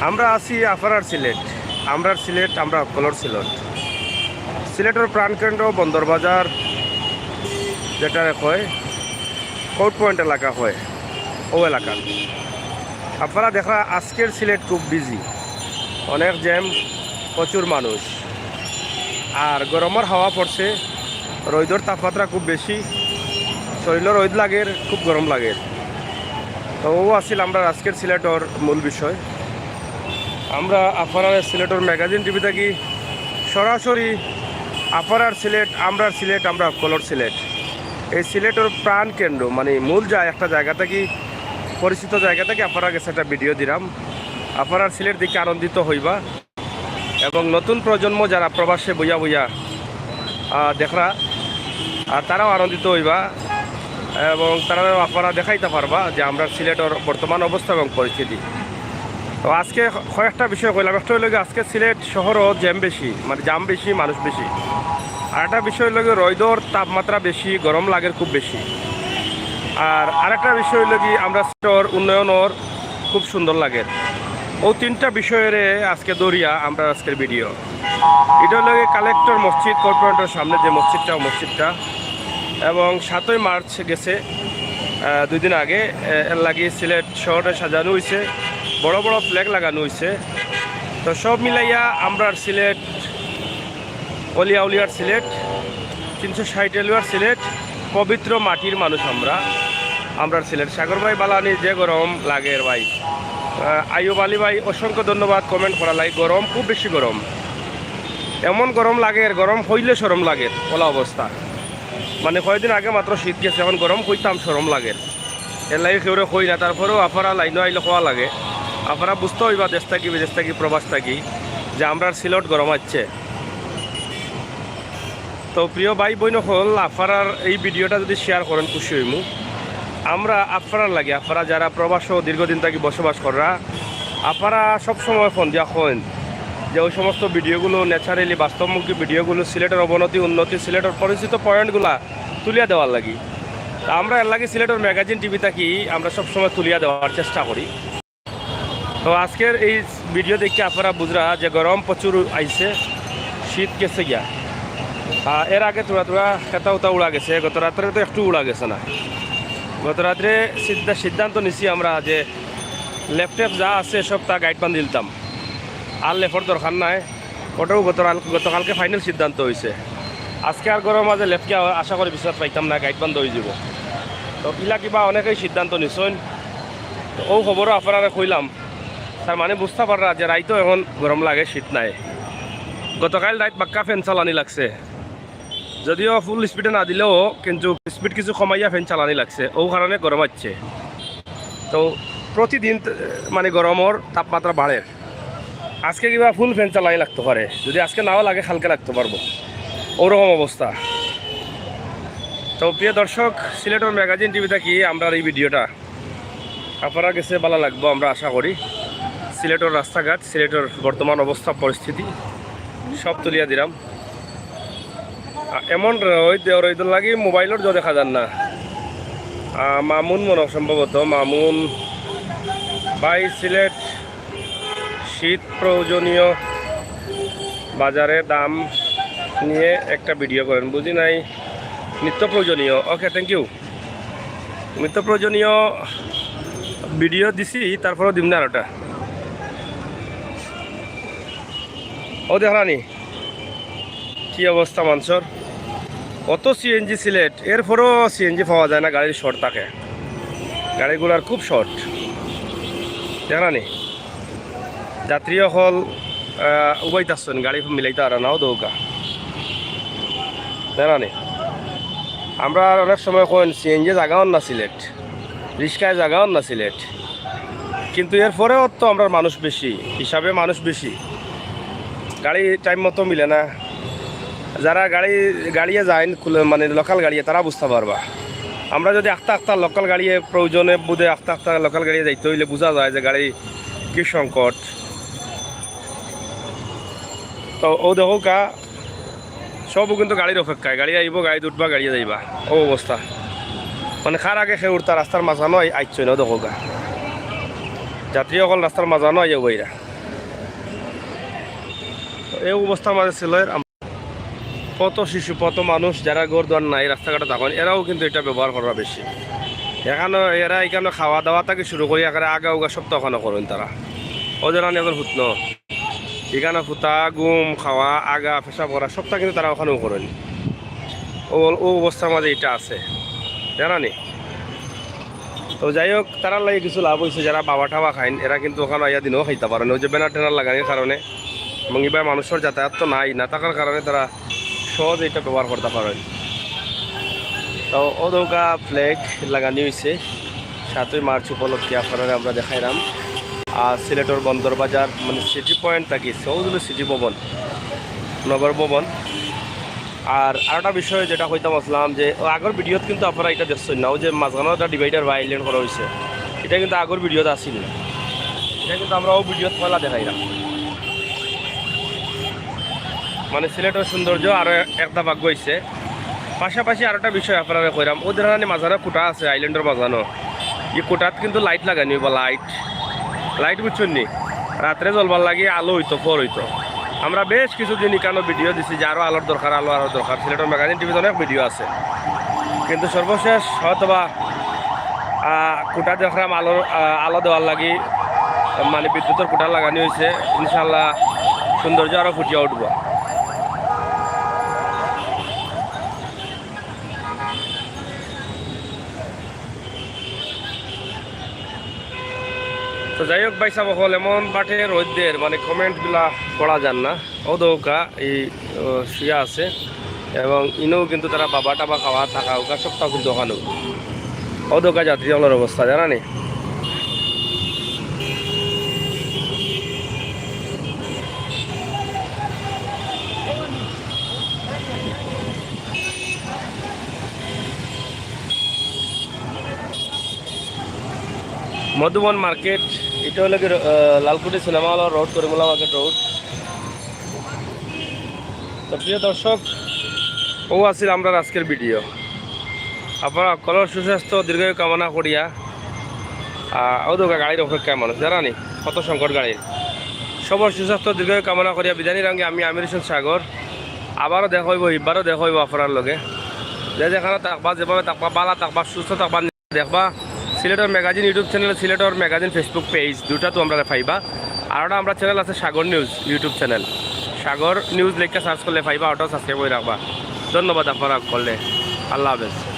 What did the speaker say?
আমরা আছি আফারার সিলেট, আমরার সিলেট, আমরা কলর সিলেট। সিলেটের প্রাণকেন্দ্র বন্দরবাজার, যেটা কয় কোর্ট পয়েন্ট এলাকা হয়, ও এলাকা। আপনারা দেখা আজকের সিলেট খুব বিজি, অনেক জ্যাম, প্রচুর মানুষ, আর গরমের হাওয়া পড়ছে, রোদের তাপমাত্রা খুব বেশি, শরীর রোদ লাগে, খুব গরম লাগে। তো ও আসছিল আমরা আজকের সিলেটর মূল বিষয়। আমরা আফারার সিলেটর ম্যাগাজিন টিভি থাকি সরাসরি আফারার সিলেট, আমরার সিলেট, আমরা কলর সিলেট। এই সিলেটের প্রাণ কেন্দ্র মানে মূল যায় একটা জায়গা থেকে, পরিচিত জায়গা থেকে আপনারা গেছে একটা ভিডিও দিলাম। আপনার সিলেট দিকে আনন্দিত হইবা এবং নতুন প্রজন্ম যারা প্রবাসে বইয়া বইয়া দেখরা, আর তারাও আনন্দিত হইবা এবং তারাও আপনারা দেখাইতে পারবা যে আমরা সিলেটের বর্তমান অবস্থা এবং পরিস্থিতি। তো আজকে কয়েকটা বিষয় কইলাম। একটা হইল আজকে সিলেট শহরও জ্যাম বেশি, মানে জাম বেশি, মানুষ বেশি। আর একটা বিষয় হইল রোদের তাপমাত্রা বেশি, গরম লাগে খুব বেশি। আর আরেকটা বিষয় হইল কি আমরা সিলেটের উন্নয়নের খুব সুন্দর লাগে। ও তিনটা বিষয়ের আজকে দরিয়া আমরা আজকের ভিডিও। এটা হলো কালেক্টর মসজিদ, কর্পোরেটর সামনে যে মসজিদটা এবং 7ই মার্চ গেছে 2 দিন আগে, এর লাগিয়ে সিলেট শহরটা সাজানো হয়েছে, বড় বড় ফ্ল্যাগ লাগানো হয়েছে। তো সব মিলাইয়া আমরা সিলেট, অলিয়া উলিয়ার সিলেট, 360 এলিয়ার সিলেট, পবিত্র মাটির মানুষ আমরা সিলেট। সাগর ভাই বালানি যে গরম লাগে ভাই, আইয়ুব আলী ভাই অসংখ্য ধন্যবাদ কমেন্ট করা লাগে। গরম খুব বেশি গরম, এমন গরম লাগে, গরম হইলে সরম লাগে ওলা অবস্থা। মানে কয়েকদিন আগে মাত্র শীত গেছে, এখন গরম হইতাম সরম লাগে। এর লাগে কেউ হই না, তারপরেও আপনারা লাইন আইলে খোয়া লাগে। আপনারা বুঝতে হইবা দেশ থাকি বিদেশ থাকি প্রবাস থাকি যে আমরা সিলেট গরম আছে। তো প্রিয় ভাই বোন হল, আপনার এই ভিডিওটা যদি শেয়ার করেন খুশি হইমু। আমরা আপনার লাগে, আপনারা যারা প্রবাস দীর্ঘদিন থাকি বসবাস করা, আপনারা সবসময় ফোন দিয়া হন যে ওই সমস্ত ভিডিওগুলো, ন্যাচারালি বাস্তবমুখী ভিডিওগুলো, সিলেটের অবনতি উন্নতি, সিলেটের পরিচিত পয়েন্টগুলা তুলিয়া দেওয়ার লাগি। আমরা এর লাগে সিলেটের ম্যাগাজিন টিভি থাকি আমরা সবসময় তুলিয়া দেওয়ার চেষ্টা করি। তো আজকের এই ভিডিও দেখে আপনারা বুঝরা যে গরম প্রচুর আইছে, শীত গেছে গিয়া। এর আগে তোরা খেতা উতা উড়া গেছে, গত রাত্রে তো একটু উড়া গেছে না। গত রাত্রে সিদ্ধান্ত নিছি আমরা যে ল্যাপটপ যা আছে সব তা গাইড বান্ধি দিতাম, আর লেফর দরকার নাই। ওটাও গতকালকে ফাইনাল সিদ্ধান্ত হয়েছে। আজকে আর গরম মাঝে লেফকে আশা করি বিশ্বাস পাইতাম না, গাইড বান্ধ হয়ে যাব। তো ইলা কিবা অনেকেই সিদ্ধান্ত নিছেন। তো ও খবরও আপনারা কইলাম, তার মানে বুঝতে পাররা যে রাইতো এখন গরম লাগে, শীত নাই। গতকাল রাইত বাক্কা ফ্যান চালানি লাগছে, যদিও ফুল স্পিডে না দিলেও কিন্তু স্পিড কিছু কমাইয়া ফ্যান চালানি লাগছে, ও কারণে গরম হচ্ছে। তো প্রতিদিন মানে গরমের তাপমাত্রা বাড়ে। আজকে কিবা ফুল ফ্যান চালাই লাগতে পারে, যদি আজকে নাও লাগে কালকে লাগতে পারবো, ওরকম অবস্থা। তো প্রিয় দর্শক, সিলেটের ম্যাগাজিন টিভি থাকি আমরা এই ভিডিওটা আপনারা গেছে ভালো লাগবো আমরা আশা করি। সিলেটের রাস্তাঘাট, সিলেটের বর্তমান অবস্থা পরিস্থিতি সব তুলিয়া দিলাম। এমন রইদর লাগি মোবাইলের যা দেখা যান না। মামুন মনে সম্ভবত মামুন ভাই, সিলেট শীত প্রয়োজনীয় বাজারে দাম নিয়ে একটা ভিডিও করেন, বুঝি নাই। নিত্য প্রয়োজনীয়, ওকে থ্যাংক ইউ। নিত্য প্রয়োজনীয় ভিডিও দিছি, তারপরেও দিম না আর ওটা। ও দেখানি কি অবস্থা মানুষের, অত সিএনজি সিলেট, এরপরেও সিএনজি পাওয়া যায় না, গাড়ির শর্ট থাকে, গাড়িগুলার খুব শর্ট। দেখানি যাত্রী হল উবাইতাছেন, গাড়ি মিলাইতে আর নাও দৌকা। দেখানি আমরা অনেক সময় কোন সিএনজি জাগাও না সিলেট, রিক্সায় জাগাও না সিলেট, কিন্তু এরপরেও তো আমরা মানুষ বেশি হিসাবে, মানুষ বেশি, গাড়ি টাইম মতো মিলে না। যারা গাড়িয়ে যায় মানে লোকাল গাড়িয়ে, তারা বুঝতে পারবা। আমরা যদি আখতা লোকাল গাড়িয়ে প্রয়োজনে বুধে আখতা লোকাল গাড়িয়ে যাইতে হইলে বোঝা যায় যে গাড়ি কি সংকট। তো ও দেখো কা সবও কিন্তু গাড়ির অপেক্ষায়, গাড়ি আইব, গাড়ি উঠবা, গাড়িয়ে যাইবা, ও অবস্থা। মানে খার আগে সে উঠতা রাস্তার মাঝানো আইছে না, দেখো গা যাত্রীসকল রাস্তার মাঝানো আইয়া বইরা। এই অবস্থার মাঝে ছিল কত শিশু কত মানুষ যারা ঘর দোয়ার নাই রাস্তাঘাটে তখন এরাও কিন্তু এটা ব্যবহার করা বেশি। এরা এখানে খাওয়া দাওয়া থেকে শুরু করি এখানে আগা উগা সব তখনও করেন তারা ওদের এখন হুতন এখানে ফুটা গুম খাওয়া আগা পেশাব করা সবটা কিন্তু তারা ওখানেও করেন। ও অবস্থার মাঝে এটা আছে জানানি। তো যাই হোক তারা লাগে কিছু লাভ হয়েছে যারা বাবা টাবা খাইন এরা কিন্তু ওখানে আইয়া দিনও খাইতে পারেন ওই যে ব্যানার টেনার লাগানোর কারণে এবং এবার মানুষের যাতায়াত তো নাই না থাকার কারণে তারা সহজ এটা ব্যবহার করতে পারেন। তো ওদৌকা ফ্ল্যাগ লাগানি হয়েছে 7ই মার্চ উপলক্ষে আপনারা আমরা দেখাইলাম। আর সিলেটর বন্দর বাজার মানে সিটি পয়েন্ট থাকি সৌদুল সিটি ভবন নগর ভবন। আর আরেকটা বিষয় যেটা হইতাম আসলাম যে আগের ভিডিওত কিন্তু আপনারা এটা দেখছেন না, যে মাঝখানে একটা ডিভাইডার বা আইল্যান্ড করা হয়েছে এটা কিন্তু আগের ভিডিওতে আসিল না, এটা কিন্তু আমরা ও ভিডিওত পয়লা দেখাইলাম। মানে সিলেটের সৌন্দর্য আরও একটা ভাগ্য হয়েছে। পাশাপাশি আরেকটা বিষয় আপনারা কইরাম ওদের মাঝানো কুটা আছে আইল্যান্ডের মাঝানো এই কুটাত কিন্তু লাইট লাগানি বা লাইট বুঝছেন নি রাত্রে জ্বলবার লাগে আলো হইতো ফোর হইতো। আমরা বেশ কিছুদিন এখানে ভিডিও দিছি যে আরও আলোর দরকার আরও দরকার। সিলেটের ম্যাগাজিন টিভিতে অনেক ভিডিও আছে কিন্তু সর্বশেষ হয়তোবা কুটা দেখলাম আলো দেওয়ার লাগি মানে বিদ্যুতের কুটা লাগানি হয়েছে। ইনশাল্লাহ সৌন্দর্য আরও ফুটিয়ে উঠব। তো যাই হোক বাইসা বকল এমন বাটে রোদের মানে কমেন্টগুলা পড়া যান না। ওদৌকা এই শুয়া আছে এবং ইনেও কিন্তু তারা বাবা টাবা খাওয়া থাকা ওকা সবটাও কিন্তু ওখানেও ওদৌকা যাত্রী হলের অবস্থা জানানি। মধুবন মার্কেট এটা হলো Lalkuti cinema hall road Karimullah market road. তো প্রিয় দর্শক ও আছিল আমরা আজকের ভিডিও। আপনারা কলর সুস্বাস্থ্য দীর্ঘায়ু কামনা করিয়া ওদৌকা গাড়ির অপেক্ষায় মানুষ জানানি কত সংকট গাড়ির সবর সুস্বাস্থ্য দীর্ঘায়ু কামনা করিয়া বিধানী রঙে আমি আমির হোসেন সাগর আবারও দেখা হইব ইবারও দেখা হইব আপনার লগে যে যেখানে থাকবা যেভাবে থাকবা বালা থাকবা সুস্থ থাকবা দেখবা সিলেটর ম্যাগাজিন ইউটিউব চ্যানেল সিলেটর ম্যাগাজিন ফেসবুক পেজ দুটা তো আমরা পাইবা। আর ওটা আমরা চ্যানেল আছে Sagar news YouTube channel Sagar news লিখে সার্চ করলে পাইবা ওটাও সাবস্ক্রাইব করে রাখবা। ধন্যবাদ আপনারা করলে। আল্লাহ হাফেজ।